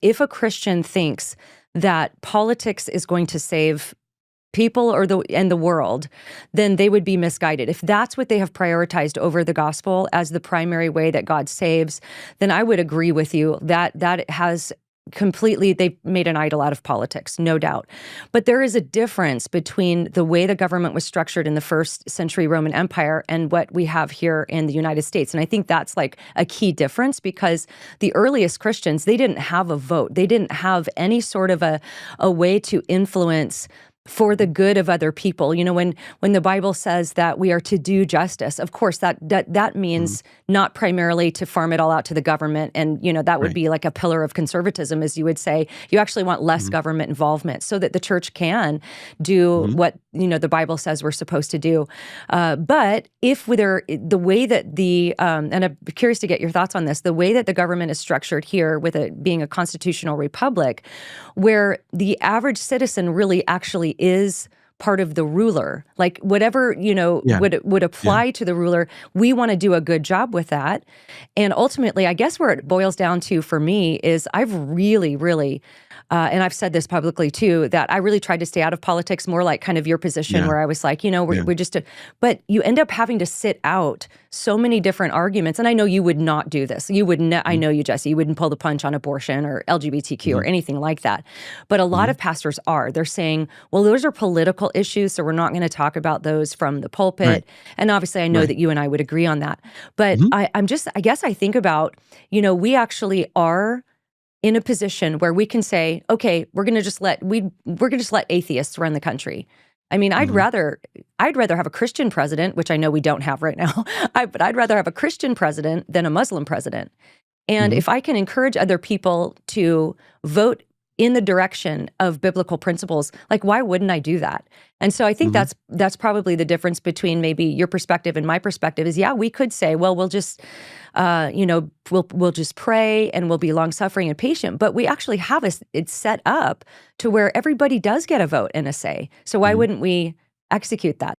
if a Christian thinks that politics is going to save people and the world, then they would be misguided. If that's what they have prioritized over the gospel as the primary way that God saves, then I would agree with you that that has completely, they've made an idol out of politics, no doubt. But there is a difference between the way the government was structured in the first century Roman Empire and what we have here in the United States. And I think that's like a key difference, because the earliest Christians, they didn't have a vote. They didn't have any sort of a way to influence for the good of other people. You know, when the Bible says that we are to do justice, of course, that means not primarily to farm it all out to the government. And, you know, that would be like a pillar of conservatism, as you would say. You actually want less government involvement so that the church can do what, you know, the Bible says we're supposed to do. But if the way that and I'm curious to get your thoughts on this, the way that the government is structured here with it being a constitutional republic, where the average citizen really actually is part of the ruler, like whatever, you know, would apply to the ruler, we want to do a good job with that. And ultimately, I guess where it boils down to for me is I've really, really, and I've said this publicly too, that I really tried to stay out of politics, more like kind of your position where I was like, you know, we're just, but you end up having to sit out so many different arguments. And I know you would not do this. You would I know you, Jesse, you wouldn't pull the punch on abortion or LGBTQ or anything like that. But a lot of pastors are. They're saying, well, those are political issues, so we're not going to talk about those from the pulpit. And obviously, I know that you and I would agree on that. But I guess I think about, you know, we actually are in a position where we can say, okay, we're going to just let atheists run the country. I mean, I'd rather have a Christian president, which I know we don't have right now, but I'd rather have a Christian president than a Muslim president. And if I can encourage other people to vote in the direction of biblical principles, like, why wouldn't I do that? And so I think that's probably the difference between maybe your perspective and my perspective is, we could say, well, we'll just, you know, we'll just pray and we'll be long-suffering and patient. But we actually have it set up to where everybody does get a vote and a say. So why wouldn't we execute that?